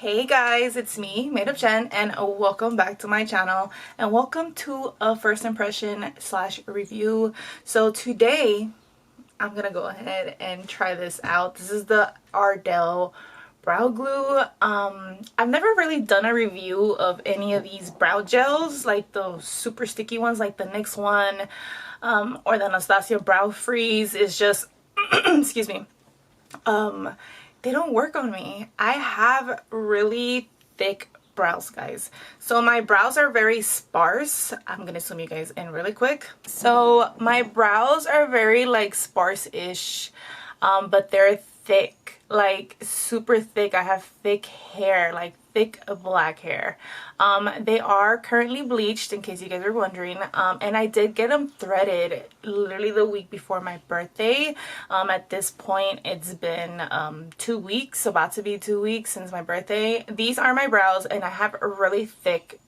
Hey guys, it's me, Made of Jen, and welcome back to my channel and welcome to a first impression slash review. So today I'm gonna go ahead and try this out. This is the Ardell brow glue. I've never really done a review of any of these brow gels, like the super sticky ones like the NYX one or the Anastasia Brow Freeze. Is just excuse me, they don't work on me. I have really thick brows, guys. So my brows are very sparse. I'm gonna zoom you guys in really quick. So my brows are very like sparse-ish, but they're thick, like super thick. I have thick hair, like thick black hair. They are currently bleached, in case you guys are wondering, and I did get them threaded literally the week before my birthday. At this point it's been 2 weeks, about to be 2 weeks since my birthday. These are my brows, and I have a really thick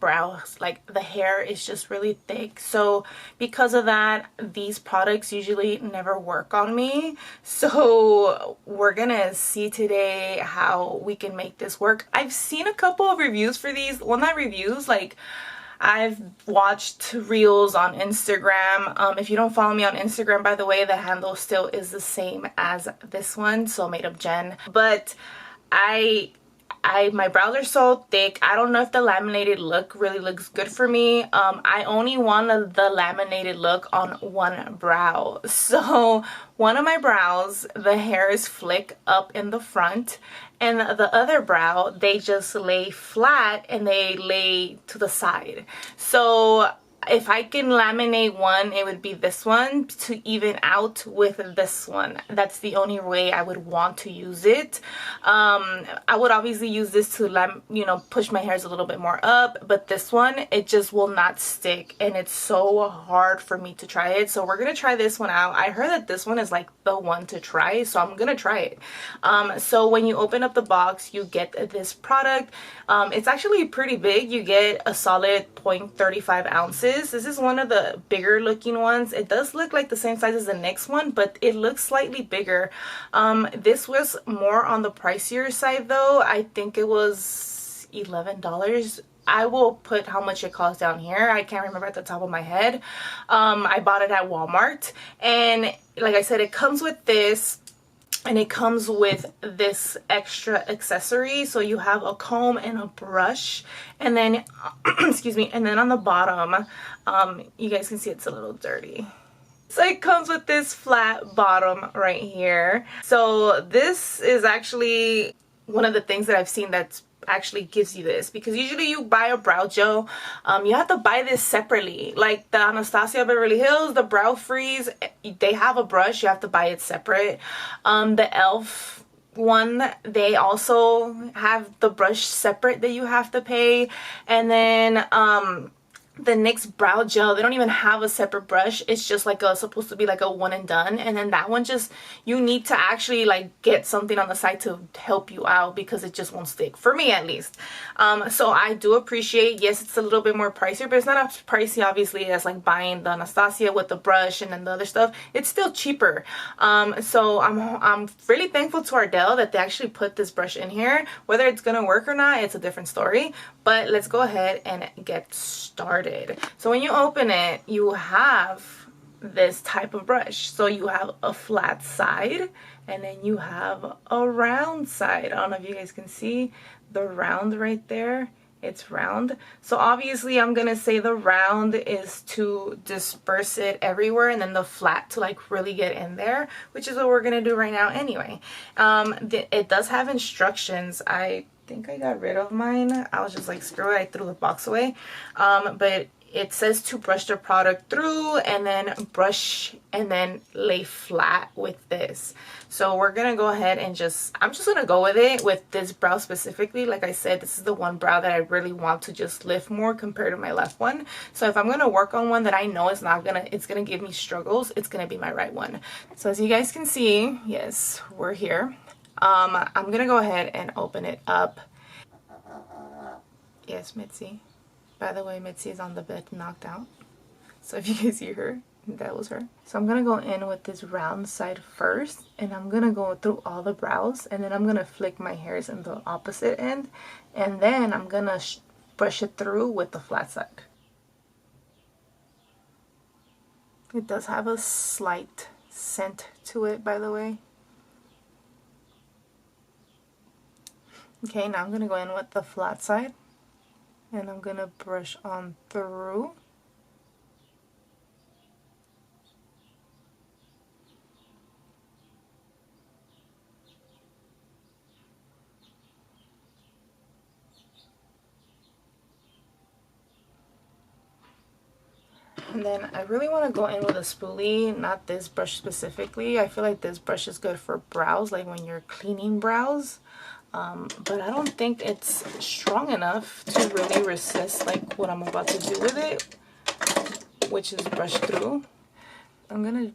brows. Like the hair is just really thick, so because of that these products usually never work on me. So we're gonna see today how we can make this work. I've seen a couple of reviews for these. Well, not reviews, like I've watched reels on Instagram. If you don't follow me on Instagram, by the way, the handle still is the same as this one, so Made of Jen. But my brows are so thick. I don't know if the laminated look really looks good for me. I only want the laminated look on one brow. So one of my brows, the hair is flick up in the front, and the other brow, they just lay flat and they lay to the side. So if I can laminate one, it would be this one to even out with this one. That's the only way I would want to use it. I would obviously use this to push my hairs a little bit more up, but this one, it just will not stick, and it's so hard for me to try it. So we're gonna try this one out. I heard that this one is like the one to try, so I'm gonna try it. So when you open up the box, you get this product. It's actually pretty big. You get a solid 0.35 ounces. This is one of the bigger looking ones. It does look like the same size as the NYX one, but it looks slightly bigger. This was more on the pricier side though. I think it was $11. I will put how much it costs down here. I can't remember at the top of my head. I bought it at Walmart, and like I said, it comes with this. And it comes with this extra accessory. So you have a comb and a brush, and then excuse me, and then on the bottom, you guys can see it's a little dirty. So it comes with this flat bottom right here. So this is actually one of the things that I've seen that's actually gives you this, because usually you buy a brow gel, you have to buy this separately. Like the Anastasia Beverly Hills, the Brow Freeze, they have a brush, you have to buy it separate. The elf one, they also have the brush separate that you have to pay. And then the NYX brow gel, they don't even have a separate brush. It's just like supposed to be like a one and done. And then that one, just you need to actually like get something on the side to help you out, because it just won't stick, for me at least. So I do appreciate, yes, it's a little bit more pricier, but it's not as pricey obviously as like buying the Anastasia with the brush and then the other stuff. It's still cheaper. So I'm really thankful to Ardell that they actually put this brush in here. Whether it's gonna work or not, it's a different story, but let's go ahead and get started. So when you open it, you have this type of brush. So you have a flat side, and then you have a round side. I don't know if you guys can see the round right there. It's round. So obviously I'm gonna say the round is to disperse it everywhere, and then the flat to like really get in there, which is what we're gonna do right now anyway. It does have instructions. I think I got rid of mine. I was just like, screw it, I threw the box away. But it says to brush the product through, and then brush and then lay flat with this. So we're gonna go ahead and I'm just gonna go with it with this brow specifically. Like I said, this is the one brow that I really want to just lift more compared to my left one. So if I'm gonna work on one that I know it's gonna give me struggles, it's gonna be my right one. So as you guys can see, yes, we're here. I'm gonna go ahead and open it up. Yes, Mitzi. By the way, Mitzi is on the bed knocked out. So if you guys hear her, That was her. So I'm gonna go in with this round side first, and I'm gonna go through all the brows, and then I'm gonna flick my hairs in the opposite end, and then I'm gonna brush it through with the flat side. It does have a slight scent to it, by the way. Okay, now I'm gonna go in with the flat side, and I'm gonna brush on through. And then I really want to go in with a spoolie, not this brush specifically. I feel like this brush is good for brows, like when you're cleaning brows. But I don't think it's strong enough to really resist like what I'm about to do with it, which is brush through. I'm gonna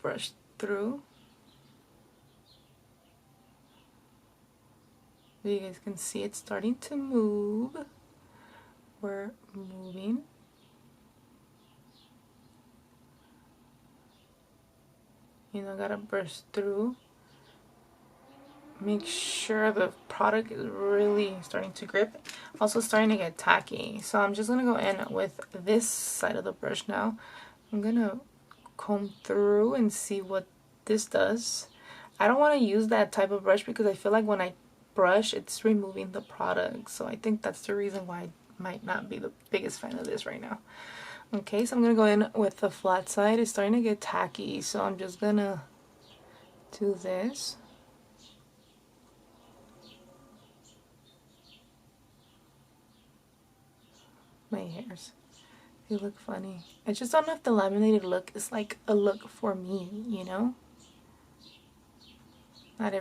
brush through. You guys can see it's starting to move. We're moving. You know, gotta brush through. Make sure the product is really starting to grip. Also starting to get tacky. So I'm just gonna go in with this side of the brush now. I'm gonna comb through and see what this does. I don't want to use that type of brush because I feel like when I brush, it's removing the product. So I think that's the reason why I might not be the biggest fan of this right now. Okay, so I'm gonna go in with the flat side. It's starting to get tacky, so I'm just gonna do this. My hairs, they look funny. I just don't know if the laminated look is like a look for me, you know? Not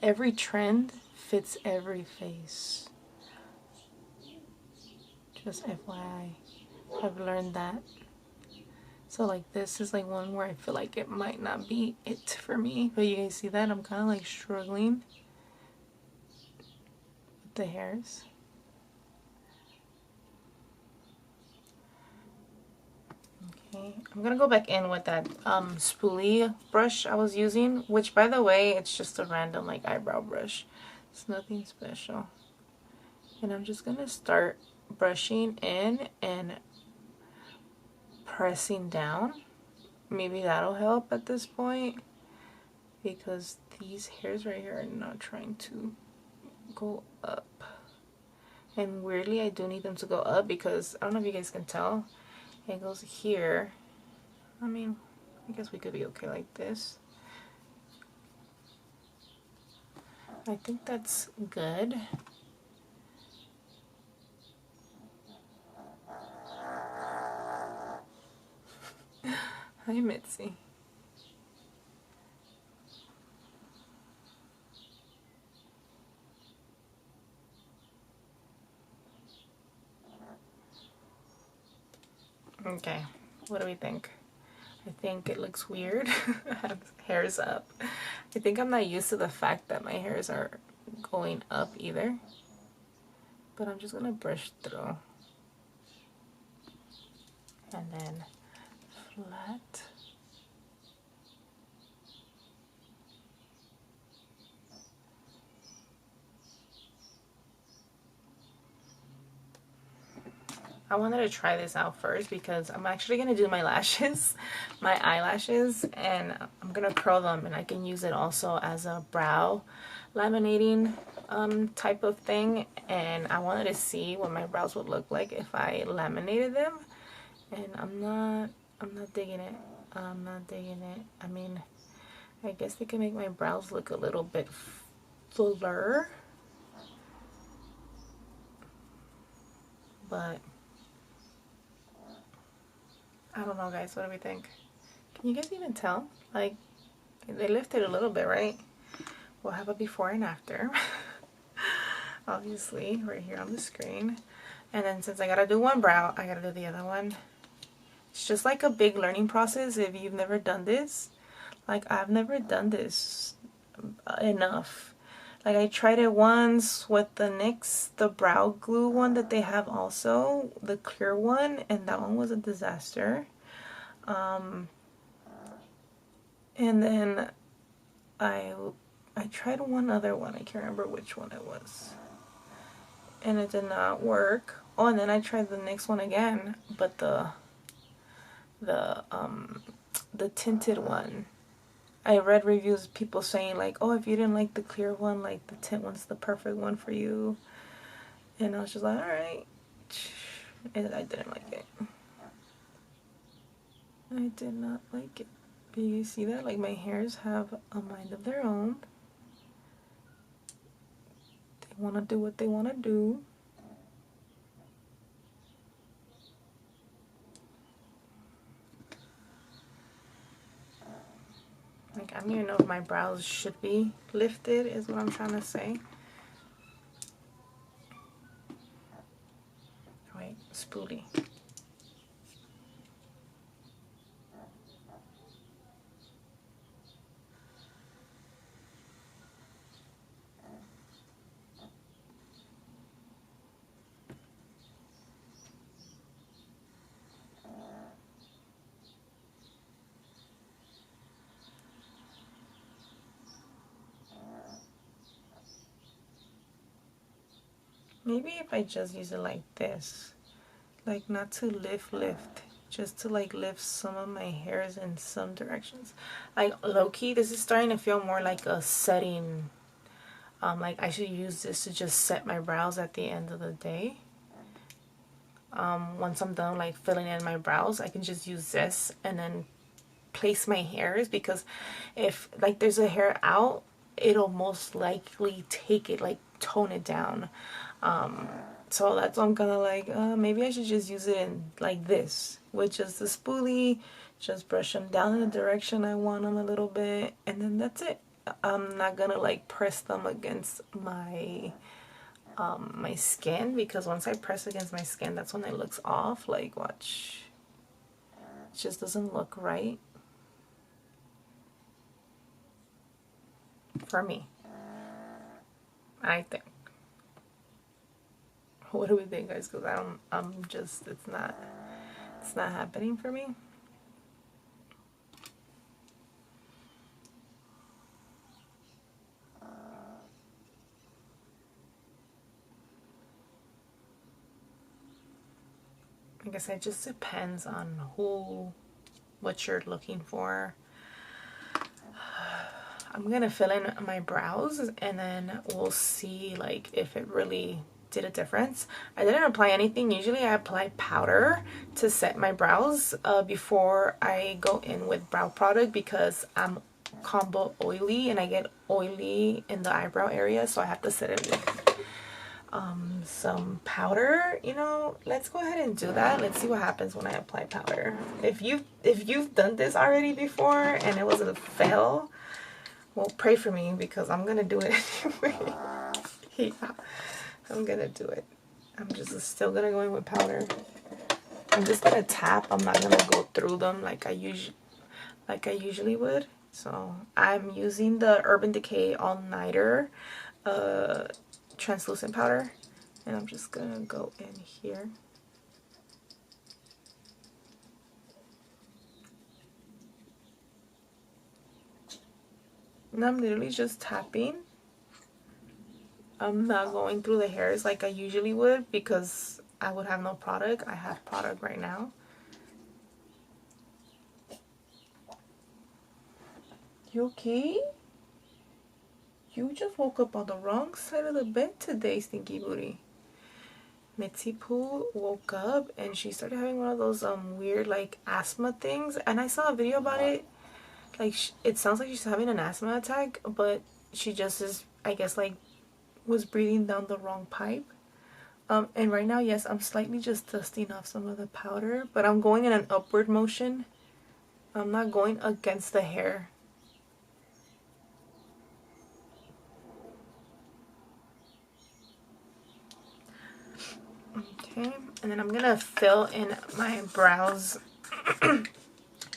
every trend fits every face. Just FYI, I've learned that. So like this is like one where I feel like it might not be it for me. But you guys see that? I'm kind of like struggling with the hairs. Okay, I'm gonna go back in with that spoolie brush I was using, which by the way, it's just a random like eyebrow brush. It's nothing special. And I'm just gonna start brushing in and pressing down. Maybe that'll help at this point because these hairs right here are not trying to go up. And weirdly, I do need them to go up because I don't know if you guys can tell. It goes here. I mean, I guess we could be okay like this. I think that's good. Hi, Mitzi. Okay, what do we think? I think it looks weird. I have hairs up. I think I'm not used to the fact that my hairs are going up either. But I'm just gonna brush through. And then flat. I wanted to try this out first because I'm actually going to do my lashes, my eyelashes, and I'm going to curl them, and I can use it also as a brow laminating type of thing. And I wanted to see what my brows would look like if I laminated them, and I'm not digging it. I'm not digging it. I mean, I guess they can make my brows look a little bit fuller, but I don't know, guys. What do we think? Can you guys even tell? Like, they lifted a little bit, right? We'll have a before and after. Obviously, right here on the screen. And then since I gotta do one brow, I gotta do the other one. It's just like a big learning process if you've never done this. Like, I've never done this enough. Like, I tried it once with the NYX, the brow glue one that they have also, the clear one, and that one was a disaster. And then I tried one other one. I can't remember which one it was. And it did not work. Oh, and then I tried the next one again, but the tinted one. I read reviews, people saying like, oh, if you didn't like the clear one, like the tint one's the perfect one for you. And I was just like, all right. And I didn't like it. I did not like it. But you see that? Like, my hairs have a mind of their own. They want to do what they want to do. Like, I don't even know if my brows should be lifted, is what I'm trying to say. Wait, spoolie. Maybe if I just use it like this, like not to lift, just to like lift some of my hairs in some directions. Like low-key, this is starting to feel more like a setting. Like I should use this to just set my brows at the end of the day. Once I'm done like filling in my brows, I can just use this and then place my hairs, because if like there's a hair out, it'll most likely take it, like tone it down. So that's why I'm gonna like, maybe I should just use it in like this, with just the spoolie, just brush them down in the direction I want them a little bit, and then that's it. I'm not gonna like press them against my my skin, because once I press against my skin, that's when it looks off. Like, watch, it just doesn't look right for me, I think. What do we think, guys? Because I'm just, it's not happening for me. I guess it just depends on what you're looking for. I'm gonna fill in my brows and then we'll see like if it really did a difference. I didn't apply anything. Usually I apply powder to set my brows before I go in with brow product, because I'm combo oily and I get oily in the eyebrow area, so I have to set it with some powder. You know, let's go ahead and do that. Let's see what happens when I apply powder. If you've done this already before and it was a fail, well, pray for me, because I'm gonna do it anyway. Yeah, I'm gonna do it. I'm just still gonna go in with powder. I'm just gonna tap. I'm not gonna go through them like I usually would. So I'm using the Urban Decay All Nighter translucent powder, and I'm just gonna go in here. And I'm literally just tapping. I'm not going through the hairs like I usually would, because I would have no product. I have product right now. You okay? You just woke up on the wrong side of the bed today, Stinky Booty. Mitzi Poo woke up and she started having one of those weird like asthma things, and I saw a video about it. Like, it sounds like she's having an asthma attack, but she just is, I guess, like, was breathing down the wrong pipe. And right now, yes, I'm slightly just dusting off some of the powder, but I'm going in an upward motion. I'm not going against the hair. Okay, and then I'm gonna fill in my brows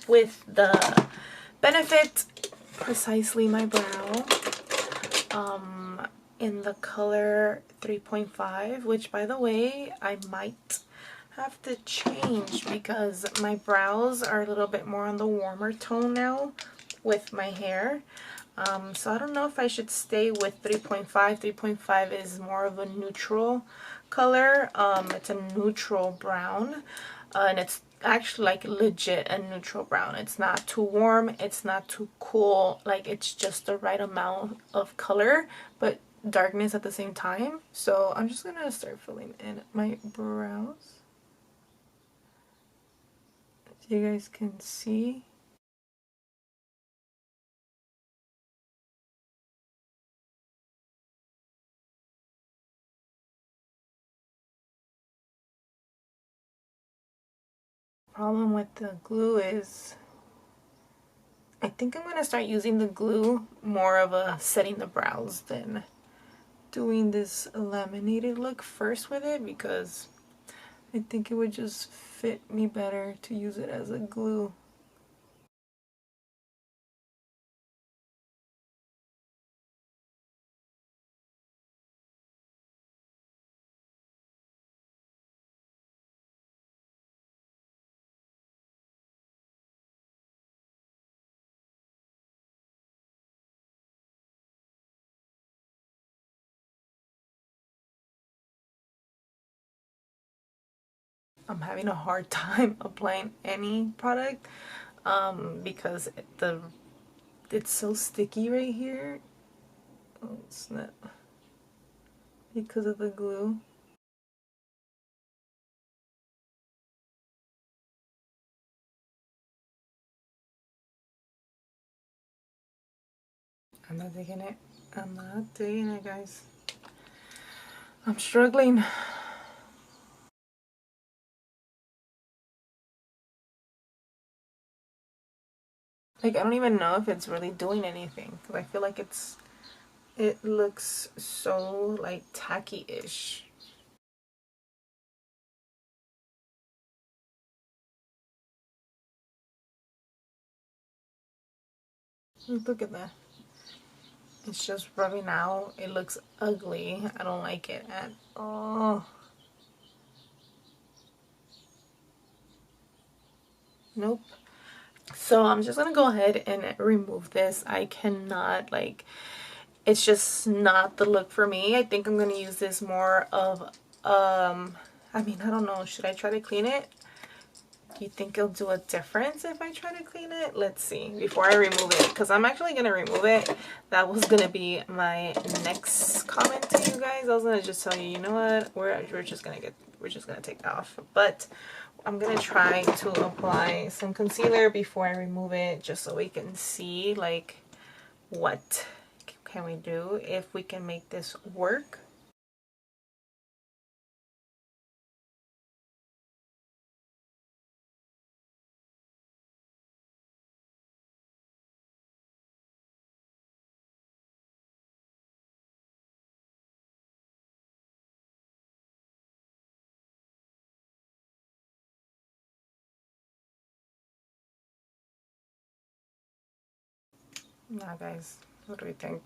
with the Benefit Precisely My Brow in the color 3.5, which, by the way, I might have to change because my brows are a little bit more on the warmer tone now with my hair. So I don't know if I should stay with 3.5. 3.5 is more of a neutral color. It's a neutral brown, and it's actually like legit a neutral brown. It's not too warm, it's not too cool, like it's just the right amount of color but darkness at the same time. So I'm just gonna start filling in my brows so you guys can see. Problem with the glue is I think I'm gonna start using the glue more of a setting the brows than doing this laminated look first with it, because I think it would just fit me better to use it as a glue. I'm having a hard time applying any product because it's so sticky right here. Oh, it's not because of the glue. I'm not digging it. I'm not digging it, guys. I'm struggling. Like, I don't even know if it's really doing anything because I feel like it looks so like tacky-ish. Look at that. It's just rubbing out. It looks ugly. I don't like it at all. Nope. So I'm just gonna go ahead and remove this. I cannot, like, it's just not the look for me. I think I'm gonna use this more of I mean, I don't know, should I try to clean it? Do you think it'll do a difference if I try to clean it? Let's see before I remove it, because I'm actually gonna remove it. That was gonna be my next comment to you guys. I was gonna just tell you, you know what, we're just gonna take it off, but I'm gonna try to apply some concealer before I remove it, just so we can see like what can we do, if we can make this work. Now guys, what do we think?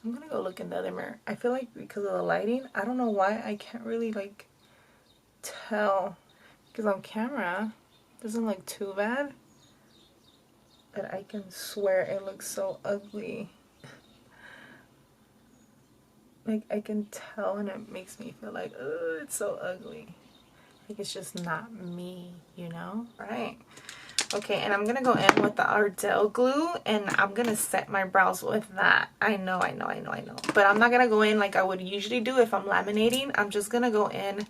I'm gonna go look in the other mirror. I feel like because of the lighting, I don't know why I can't really like tell, because on camera it doesn't look too bad, but I can swear it looks so ugly. Like, I can tell, and it makes me feel like, oh, it's so ugly. Like, it's just not me, you know? Right. Okay, and I'm gonna go in with the Ardell glue, and I'm gonna set my brows with that. I know. But I'm not gonna go in like I would usually do if I'm laminating. I'm just gonna go in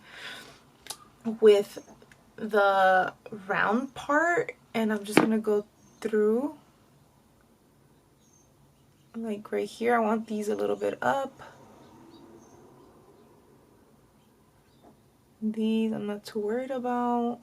with the round part, and I'm just gonna go through. Like right here, I want these a little bit up. These I'm not too worried about.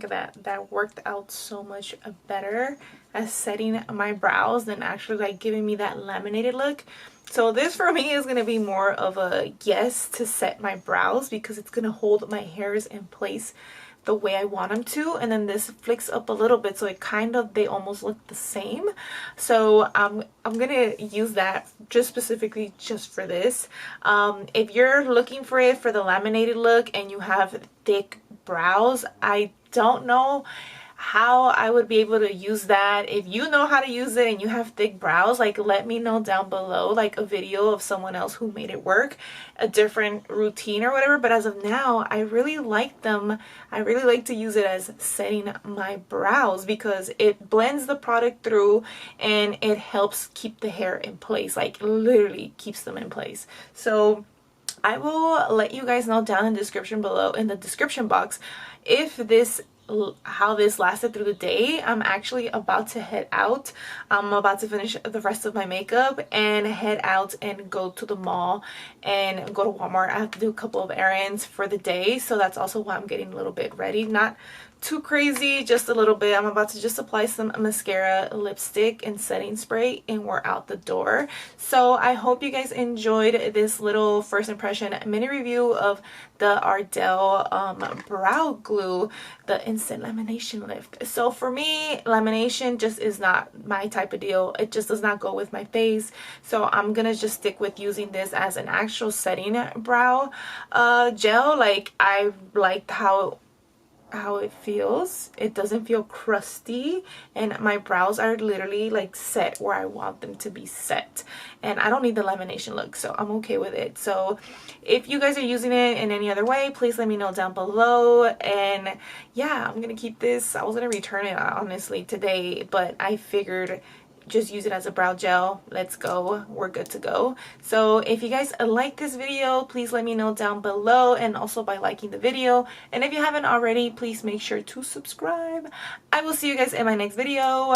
think that worked out so much better as setting my brows than actually like giving me that laminated look. So this for me is going to be more of a yes to set my brows, because it's going to hold my hairs in place the way I want them to. And then this flicks up a little bit, so it kind of, they almost look the same. So I'm gonna use that just specifically just for this. If you're looking for it for the laminated look and you have thick brows, I don't know how I would be able to use that. If you know how to use it and you have thick brows, like let me know down below, like a video of someone else who made it work, a different routine or whatever. But as of now, I really like them. I really like to use it as setting my brows, because it blends the product through and it helps keep the hair in place, like literally keeps them in place. So I will let you guys know down in the description below, in the description box, if this, how this lasted through the day. I'm actually about to head out. I'm about to finish the rest of my makeup and head out and go to the mall and go to Walmart. I have to do a couple of errands for the day, so that's also why I'm getting a little bit ready. Not too crazy, just a little bit. I'm about to just apply some mascara, lipstick, and setting spray, and we're out the door. So I hope you guys enjoyed this little first impression mini review of the Ardell brow glue, the instant lamination lift. So for me, lamination just is not my type of deal. It just does not go with my face, so I'm gonna just stick with using this as an actual setting brow gel. Like, I liked how it feels. It doesn't feel crusty, and my brows are literally like set where I want them to be set, and I don't need the lamination look, so I'm okay with it. So if you guys are using it in any other way, please let me know down below. And yeah, I'm gonna keep this. I was gonna return it honestly today, but I figured just use it as a brow gel. Let's go, we're good to go. So if you guys like this video, please let me know down below, and also by liking the video. And if you haven't already, please make sure to subscribe. I will see you guys in my next video.